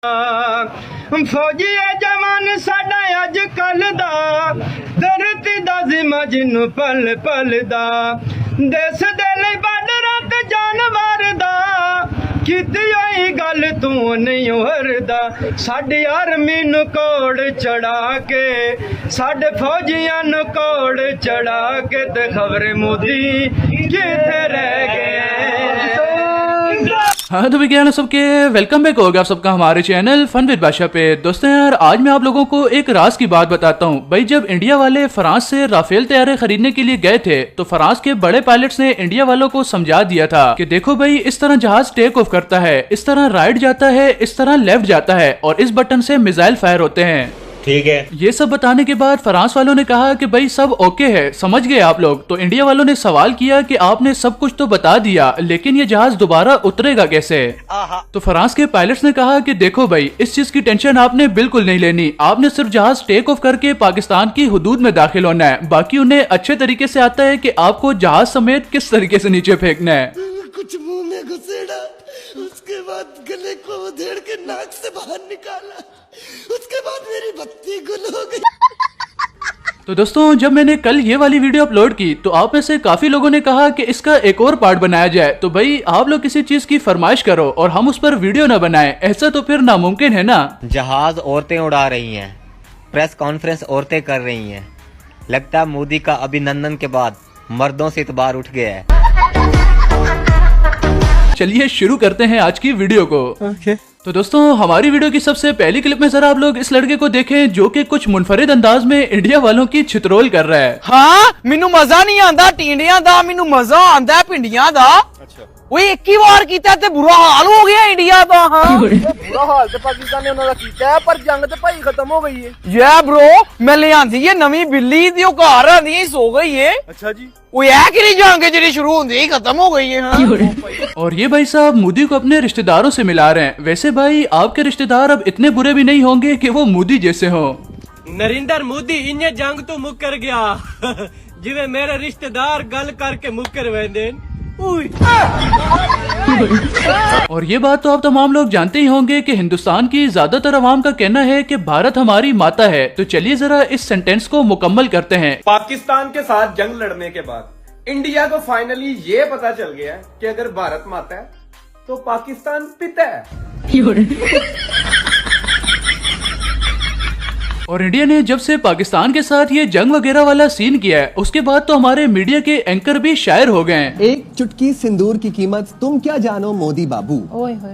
फौजी है जवान साडा अज कल दा धरती दा जिम्मा जिन्नू पल पल दा देश दे लई बार्डरां ते जान मारदा कीती होई गल तू नहीं हरदा साडी आर्मी नू कोड़ चढ़ा के साडे फौजियां नू कोड़ चढ़ा के ते खबरे मोदी किथे रह गए। हाँ तो विज्ञान सबके वेलकम बैक होगा आप सबका हमारे चैनल फन विद बादशाह पे। दोस्तों यार आज मैं आप लोगों को एक राज की बात बताता हूँ। भाई जब इंडिया वाले फ्रांस से राफेल तैयारे खरीदने के लिए गए थे तो फ्रांस के बड़े पायलट्स ने इंडिया वालों को समझा दिया था कि देखो भाई इस तरह जहाज टेक ऑफ करता है, इस तरह राइट जाता है, इस तरह लेफ्ट जाता है और इस बटन से मिसाइल फायर होते हैं। ठीक है। ये सब बताने के बाद फ्रांस वालों ने कहा कि भाई सब ओके है, समझ गए आप लोग। तो इंडिया वालों ने सवाल किया कि आपने सब कुछ तो बता दिया लेकिन ये जहाज दोबारा उतरेगा कैसे। तो फ्रांस के पायलट्स ने कहा कि देखो भाई इस चीज की टेंशन आपने बिल्कुल नहीं लेनी, आपने सिर्फ जहाज टेक ऑफ करके पाकिस्तान की हुदूद में दाखिल होना है। बाकी उन्हें अच्छे तरीके से आता है कि आपको जहाज समेत किस तरीके से नीचे फेंकना है। कुछ मुंह में घुसेड़ा, उसके बाद गले को उधेड़ के नाक से बाहर निकाला, उसके बाद मेरी बत्ती गुल हो गई। तो दोस्तों जब मैंने कल ये वाली वीडियो अपलोड की तो आप में से काफी लोगों ने कहा कि इसका एक और पार्ट बनाया जाए। तो भाई आप लोग किसी चीज की फरमाइश करो और हम उस पर वीडियो न बनाएं, ऐसा तो फिर नामुमकिन है ना। जहाज औरतें उड़ा रही हैं, प्रेस कॉन्फ्रेंस औरतें कर रही हैं, लगता है मोदी का अभिनंदन के बाद मर्दों से इतबार उठ गया है। चलिए शुरू करते हैं आज की वीडियो को। तो दोस्तों हमारी वीडियो की सबसे पहली क्लिप में जरा आप लोग इस लड़के को देखें जो कि कुछ मुनफरिद अंदाज में इंडिया वालों की छितरोल कर रहा है। हाँ मैनू मजा नहीं आंदा टिंडियां दा, मैनू मजा आंदा पिंडियां दा। वो एक ही बार कीता ते बुरा हाल हो गया इंडिया दा। हाँ बुरा हाल तो पाकिस्तान ने उन्होंने किया है पर जंग तो भाई खत्म हो गई है। ये ब्रो मैं ले आंदी है नवी बिल्ली दी, घर आंदी है सो गई है। अच्छा जी वो है कि नहीं जंग जी शुरू होंदी ही खत्म हो गई है। हाँ? और ये भाई साहब मोदी को अपने रिश्तेदारों से मिला रहे हैं। वैसे भाई आपके रिश्तेदार अब इतने बुरे भी नहीं होंगे कि वो मोदी जैसे हो। नरेंद्र मोदी इन्हें जंग तो मुकर गया जिवे मेरे रिश्तेदार गल करके मुकर वेंदे। और ये बात तो आप तमाम लोग जानते ही होंगे कि हिंदुस्तान की ज्यादातर अवाम का कहना है कि भारत हमारी माता है। तो चलिए जरा इस सेंटेंस को मुकम्मल करते हैं। पाकिस्तान के साथ जंग लड़ने के बाद इंडिया को फाइनली ये पता चल गया है कि अगर भारत माता है तो पाकिस्तान पिता है। और इंडिया ने जब से पाकिस्तान के साथ ये जंग वगैरह वाला सीन किया है उसके बाद तो हमारे मीडिया के एंकर भी शायर हो गए हैं। एक चुटकी सिंदूर की कीमत तुम क्या जानो मोदी बाबू,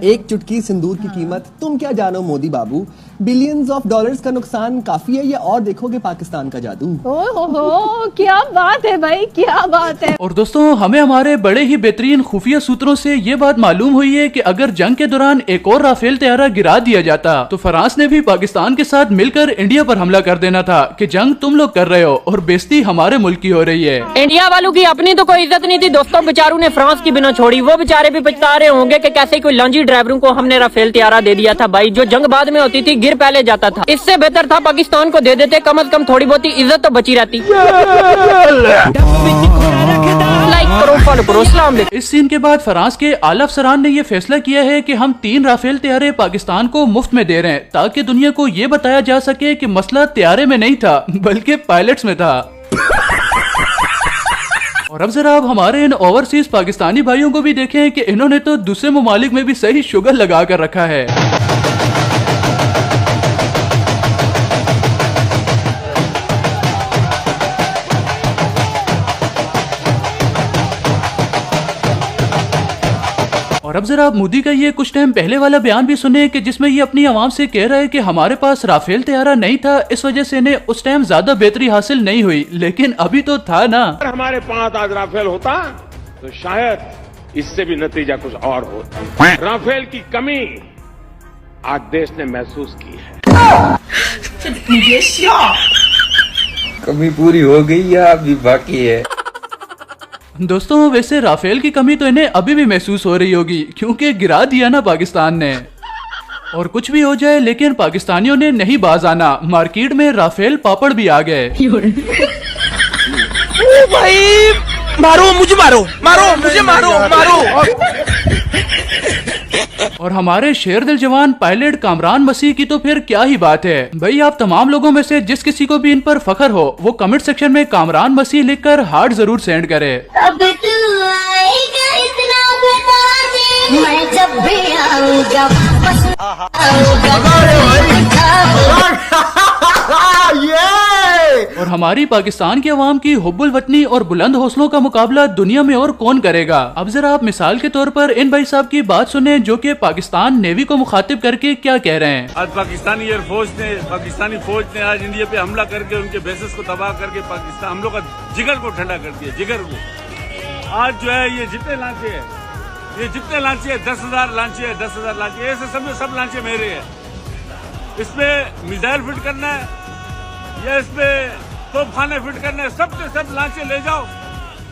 एक चुटकी सिंदूर की कीमत तुम क्या जानो मोदी बाबू, बिलियंस ऑफ डॉलर्स का नुकसान काफी है ये और देखोगे पाकिस्तान का जादू। ओहो क्या बात है भाई, क्या बात है। और दोस्तों हमें हमारे बड़े ही बेहतरीन खुफिया सूत्रों से ये बात मालूम हुई है कि अगर जंग के दौरान एक और राफेल तैयारा गिरा दिया जाता तो फ्रांस ने भी पाकिस्तान के साथ मिलकर इंडिया पर हमला कर देना था कि जंग तुम लोग कर रहे हो और बेइज्जती हमारे मुल्क की हो रही है। इंडिया वालों की अपनी तो कोई इज्जत नहीं थी दोस्तों, बेचारों ने फ्रांस की बिना छोड़ी। वो बेचारे भी पछता रहे होंगे कि कैसे कोई लंजी ड्राइवरों को हमने राफेल तैयारा दे दिया था। भाई जो जंग बाद में होती थी गिर पहले जाता था, इससे बेहतर था पाकिस्तान को दे देते, कम से कम थोड़ी बहुत इज्जत तो बची रहती। लाइक करो, फॉलो करो, अस्सलाम वालेकुम। इस सीन के बाद फ्रांस के आला अफसरान ने ये फैसला किया है कि हम 3 राफेल तैयारे पाकिस्तान को मुफ्त में दे रहे हैं ताकि दुनिया को ये बताया जा सके कि मसला तैयारे में नहीं था बल्कि पायलट्स में था। और अब जरा आप हमारे इन ओवरसीज पाकिस्तानी भाइयों को भी देखें कि इन्होंने तो दूसरे ममालिक में भी सही शुगर लगा कर रखा है। और अब जरा आप मोदी का ये कुछ टाइम पहले वाला बयान भी सुने कि जिसमें ये अपनी आवाम से कह रहा है कि हमारे पास राफेल तैयारा नहीं था, इस वजह से इन्हें उस टाइम ज्यादा बेहतरी हासिल नहीं हुई, लेकिन अभी तो था ना। अगर हमारे पास आज राफेल होता तो शायद इससे भी नतीजा कुछ और होता। राफेल की कमी आज देश ने महसूस की है। कमी पूरी हो गई या अभी बाकी है? दोस्तों वैसे राफेल की कमी तो इन्हें अभी भी महसूस हो रही होगी क्योंकि गिरा दिया ना पाकिस्तान ने। और कुछ भी हो जाए लेकिन पाकिस्तानियों ने नहीं बाज आना, मार्केट में राफेल पापड़ भी आ गए। ओ भाई मारो मुझे, मारो मारो मुझे, मारो मारो। और हमारे शेर दिल जवान पायलट कामरान मसीह की तो फिर क्या ही बात है भाई। आप तमाम लोगों में से जिस किसी को भी इन पर फख्र हो वो कमेंट सेक्शन में कामरान मसीह लिखकर हार्ट जरूर सेंड करे। अब तू आएगा इतना बता दे, मैं जब भी आऊंगा वापस और हमारी पाकिस्तान की आवाम की हुब्बुल वतनी और बुलंद हौसलों का मुकाबला दुनिया में और कौन करेगा। अब जरा आप मिसाल के तौर पर इन भाई साहब की बात सुने जो कि पाकिस्तान नेवी को मुखातिब करके क्या कह रहे हैं। आज पाकिस्तानी एयरफोर्स ने, पाकिस्तानी फौज ने आज इंडिया पे हमला करके उनके बेसेस को तबाह करके पाकिस्तान हम लोग का जिगर को ठंडा कर दिया, जिगर को। आज जो है ये जितने लांचे है, ये जितने लांचे है 10,000 लांचे है, 10,000 लांचे, ऐसे सब लांचे मेरे है। इसमें मिसाइल फिट करना है या इसमें तोपखाने फिट करने हैं, सब के सब लांचे ले जाओ।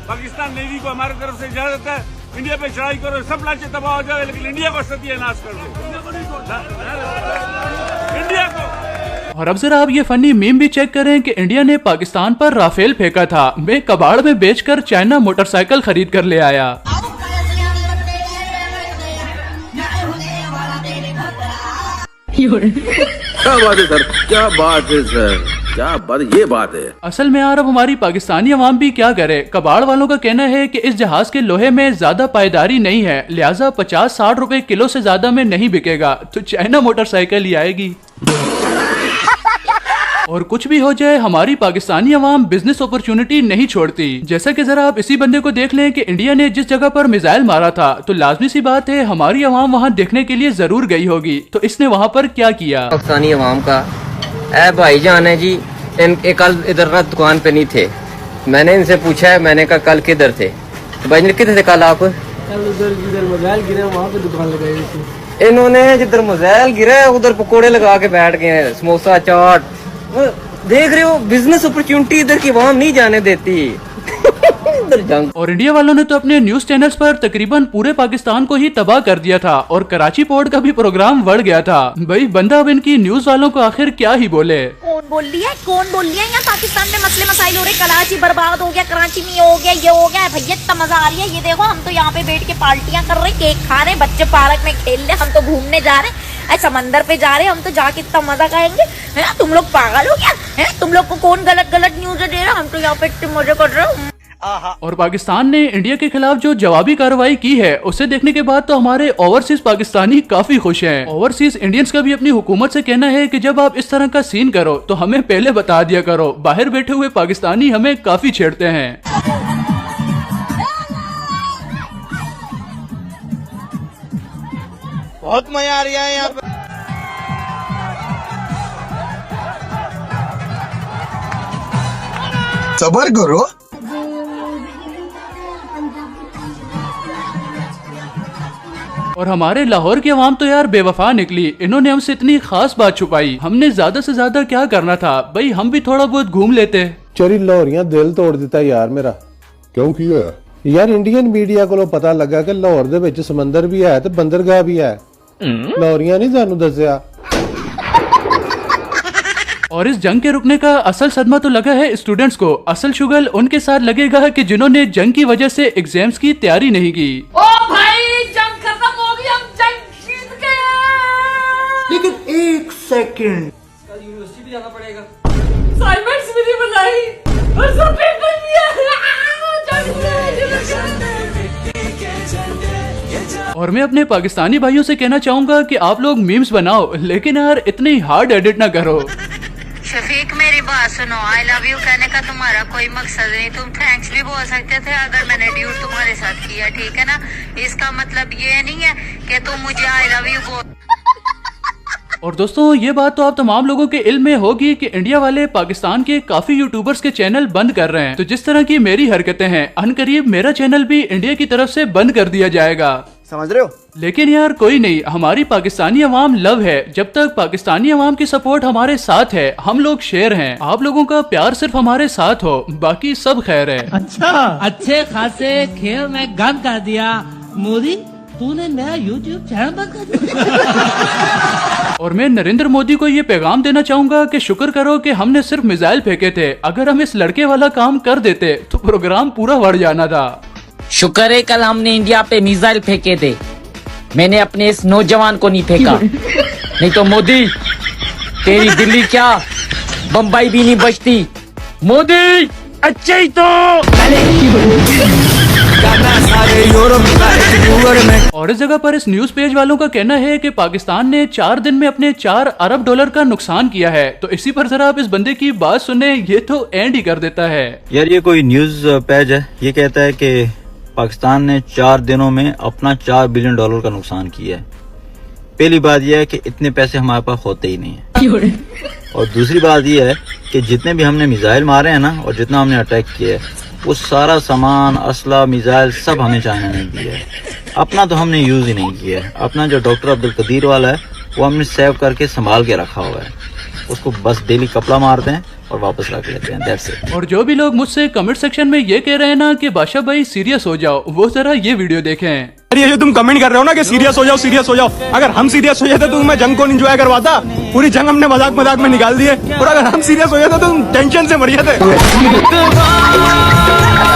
पाकिस्तान नेवी को हमारी तरफ से इजाजत है, इंडिया पे चढ़ाई करो, सब लांचे तबाह हो जाए, लेकिन इंडिया को सत्यानाश कर दो, इंडिया को। और अब जरा आप ये फनी मीम भी चेक करें कि इंडिया ने पाकिस्तान पर राफेल फेंका था, मैं कबाड़ में बेचकर चाइना मोटरसाइकिल खरीद कर ले आया। क्या बात है सर, क्या बात है सर, क्या बात, ये बात है। असल में यार अब हमारी पाकिस्तानी अवाम भी क्या करे। कबाड़ वालों का कहना है कि इस जहाज के लोहे में ज्यादा पायदारी नहीं है, लिहाजा 50-60 रुपए किलो से ज्यादा में नहीं बिकेगा, तो चाइना मोटरसाइकिल ही आएगी। और कुछ भी हो जाए हमारी पाकिस्तानी अवाम बिजनेस अपॉर्चुनिटी नहीं छोड़ती। जैसा कि जरा आप इसी बंदे को देख लें कि इंडिया ने जिस जगह पर मिसाइल मारा था तो लाजमी सी बात है हमारी अवाम वहां देखने के लिए जरूर गई होगी, तो इसने वहां पर क्या किया। पाकिस्तानी अवाम का ए भाईजान है जी, इनके कल इधर रात दुकान पे नहीं थे, मैंने इनसे पूछा है, मैंने कहा कल किधर थे, तो भाई किधर थे कल आप? कल उधर जिधर मिसाइल गिरा वहाँ पे दुकान लगाई थी। इन्होंने जिधर मिसाइल गिरा उधर पकोड़े लगा के बैठ गए हैं, समोसा चाट। देख रहे हो बिजनेस अपॉर्चुनिटी इधर की अवाम नहीं जाने देती। और इंडिया वालों ने तो अपने न्यूज चैनल्स पर तकरीबन पूरे पाकिस्तान को ही तबाह कर दिया था और कराची पोर्ट का भी प्रोग्राम बढ़ गया था। भाई बंदा अब इनकी न्यूज वालों को आखिर क्या ही बोले। कौन बोल लिया यहाँ पाकिस्तान में मसले मसाइल हो रहे, कराची बर्बाद हो गया, कराची में हो गया, ये हो गया। भैया इतना मजा आ रही है, ये देखो हम तो यहाँ पे बैठ के पार्टियां कर रहे, केक खा रहे, बच्चे पार्क में खेल रहे, हम तो घूमने जा रहे, समंदर पे जा रहे, हम तो जाके इतना मजा खाएंगे। है तुम लोग पागल हो क्या? है तुम लोग को कौन गलत गलत न्यूज दे रहा? हम तो यहाँ पे इतने मजे कर रहे हैं। और पाकिस्तान ने इंडिया के खिलाफ जो जवाबी कार्रवाई की है उसे देखने के बाद तो हमारे ओवरसीज पाकिस्तानी काफी खुश हैं। ओवरसीज इंडियंस का भी अपनी हुकूमत से कहना है कि जब आप इस तरह का सीन करो तो हमें पहले बता दिया करो, बाहर बैठे हुए पाकिस्तानी हमें काफी छेड़ते हैं। बहुत मजा आ रहा है यहाँ पे। सबर करो। और हमारे लाहौर की आवाम तो यार बेवफा निकली, इन्होंने हमसे इतनी खास बात छुपाई। हमने ज्यादा से ज्यादा क्या करना था भाई, हम भी थोड़ा बहुत घूम लेते। चोरी लाहौरियां दिल तोड़ दिता यार मेरा। क्यों किया यार? इंडियन मीडिया को पता लगा कि लाहौर दे विच समंदर भी है ते बंदरगाह भी है, लाहौरियां नहीं सानू दस्या। और इस जंग के रुकने का असल सदमा तो लगा है स्टूडेंट्स को, असल शुगल उनके साथ लगेगा कि जिन्होंने जंग की वजह से एग्जाम्स की तैयारी नहीं की। ओ भाई जंग खत्म हो गई, हम जंग जीत गए। लेकिन एक सेकंड, कल यूनिवर्सिटी भी जाना पड़ेगा, असाइनमेंट्स भी नहीं बनाई और सब पेपर भी और मैं अपने पाकिस्तानी भाइयों से कहना चाहूंगा कि आप लोग मीम्स बनाओ, लेकिन यार इतनी हार्ड एडिट ना करो। शफीक मेरी बात सुनो, आई लव यू कहने का तुम्हारा कोई मकसद नहीं, तुम थैंक्स भी बोल सकते थे अगर मैंने ड्यूट तुम्हारे साथ किया, ठीक है ना? इसका मतलब ये नहीं है कि तुम मुझे आई लव यू बोल। और दोस्तों ये बात तो आप तमाम लोगों के इल्म में होगी कि इंडिया वाले पाकिस्तान के काफी यूट्यूबर्स के चैनल बंद कर रहे हैं, तो जिस तरह की मेरी हरकतें हैं अनकरीब मेरा चैनल भी इंडिया की तरफ से बंद कर दिया जाएगा, समझ रहे हो? लेकिन यार कोई नहीं, हमारी पाकिस्तानी अवाम लव है, जब तक पाकिस्तानी अवाम की सपोर्ट हमारे साथ है हम लोग शेर हैं। आप लोगों का प्यार सिर्फ हमारे साथ हो, बाकी सब खैर है। अच्छा अच्छे खासे खेल में गंद कर दिया मोदी, तूने मेरा YouTube चैनल बंद कर दिया। और मैं नरेंद्र मोदी को ये पैगाम देना चाहूंगा कि शुक्र करो कि हमने सिर्फ मिसाइल फेंके थे, अगर हम इस लड़के वाला काम कर देते तो प्रोग्राम पूरा बढ़ जाना था। शुक्र है कल हमने इंडिया पे मिसाइल फेंके थे, मैंने अपने इस नौजवान को नहीं फेंका, नहीं तो मोदी तेरी दिल्ली क्या बम्बई भी नहीं बचती। मोदी अच्छे ही तो। और इस जगह पर इस न्यूज पेज वालों का कहना है कि पाकिस्तान ने 4 दिन में अपने 4 अरब डॉलर का नुकसान किया है। तो इसी पर जरा आप इस बंदे की बात सुने, ये तो एंड ही कर देता है। यार ये कोई न्यूज पेज है, ये कहता है कि पाकिस्तान ने 4 दिनों में अपना $4 बिलियन का नुकसान किया है। पहली बात यह है कि इतने पैसे हमारे पास होते ही नहीं है, और दूसरी बात यह है कि जितने भी हमने मिसाइल मारे हैं ना, और जितना हमने अटैक किया है, वो सारा सामान, असला, मिसाइल सब हमें चाइना ने दिया है। अपना तो हमने यूज ही नहीं किया है। अपना जो डॉक्टर अब्दुल कदीर वाला है वो हमने सेव करके संभाल के रखा हुआ है, उसको बस डेली कपड़ा मारते हैं और वापस रख लेते हैं, दैट्स इट। और जो भी लोग मुझसे कमेंट सेक्शन में ये कह रहे हैं ना कि बादशाह भाई सीरियस हो जाओ, वो जरा ये वीडियो देखें। ये जो तुम कमेंट कर रहे हो ना कि सीरियस हो जाओ, सीरियस हो जाओ, अगर हम सीरियस हो जाते तो मैं जंग को एंजॉय करवाता। पूरी जंग हमने मजाक मजाक में निकाल दी है, और अगर हम सीरियस हो जाते तो तुम टेंशन से मर जाते।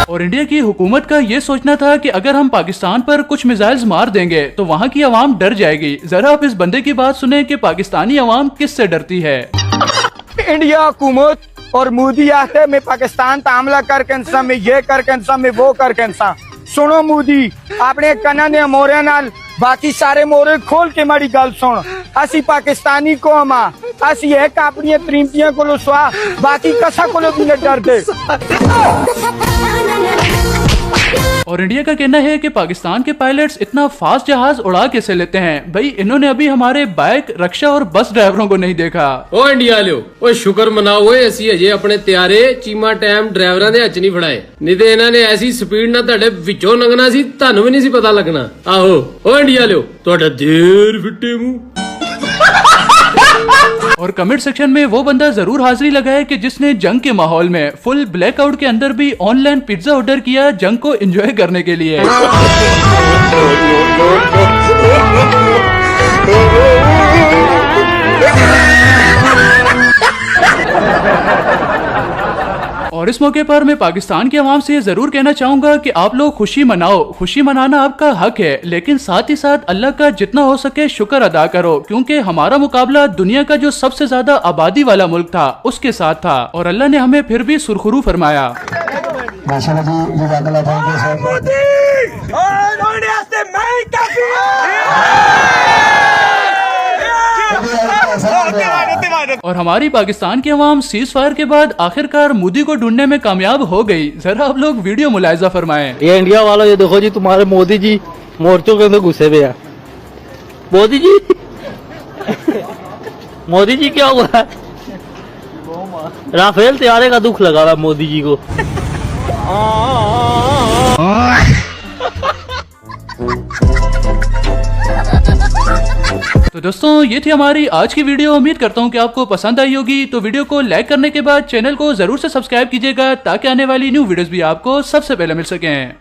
और इंडिया की हुकूमत का ये सोचना था कि अगर हम पाकिस्तान पर कुछ मिसाइल्स मार देंगे तो वहाँ की आवाम डर जाएगी। जरा आप इस बंदे की बात सुने कि पाकिस्तानी आवाम किससे डरती है। इंडिया हुकूमत और मोदी आते मैं पाकिस्तान पर हमला करके इंसान में ये करके इंसान में वो करके इंसान। सुनो मोदी, अपने कन्ना ने मोरे नाल बाकी सारे मोरे खोल के माड़ी गल सुन। असी पाकिस्तानी कौम आ, असी एक अपनी तरीमतियां को सुहा, बाकी कसा को भी नहीं डरते। और इंडिया का कहना है कि पाकिस्तान के पायलट्स इतना फास्ट जहाज उड़ा कैसे लेते हैं। भाई इन्होंने अभी हमारे बाइक, रक्षा और बस ड्राइवरों को नहीं देखा। ओ इंडिया लियो, ओ शुक्र मनाओ ऐसी अजे अपने त्यारे चीमा टाइम ड्राइवरां दे हच नहीं फड़ाए, नहीं तो इन्हां ने ऐसी स्पीड ना तुहाडे विचों लंघना सी, तुहानू भी नहीं सी पता लगना। आहो ओ इंडिया लियो, तुहाडा देर फिट्टे मुंह। और कमेंट सेक्शन में वो बंदा जरूर हाजिरी लगाए कि जिसने जंग के माहौल में फुल ब्लैकआउट के अंदर भी ऑनलाइन पिज्जा ऑर्डर किया जंग को एंजॉय करने के लिए। और इस मौके पर मैं पाकिस्तान की आवाम से जरूर कहना चाहूंगा कि आप लोग खुशी मनाओ, खुशी मनाना आपका हक है, लेकिन साथ ही साथ अल्लाह का जितना हो सके शुक्र अदा करो, क्योंकि हमारा मुकाबला दुनिया का जो सबसे ज्यादा आबादी वाला मुल्क था उसके साथ था, और अल्लाह ने हमें फिर भी सुरखुरू फरमाया। और हमारी पाकिस्तान की आवाम सीज फायर के बाद आखिरकार मोदी को ढूंढने में कामयाब हो गई। जरा आप लोग वीडियो मुलायजा फरमाएं। ये इंडिया वालों, ये देखो जी, तुम्हारे मोदी जी मोर्चों के अंदर घुसे हुए हैं। मोदी जी मोदी जी क्या हुआ है? राफेल तैयारे का दुख लगा हुआ मोदी जी को। तो दोस्तों ये थी हमारी आज की वीडियो। उम्मीद करता हूँ कि आपको पसंद आई होगी। तो वीडियो को लाइक करने के बाद चैनल को जरूर से सब्सक्राइब कीजिएगा ताकि आने वाली न्यू वीडियोस भी आपको सबसे पहले मिल सकें।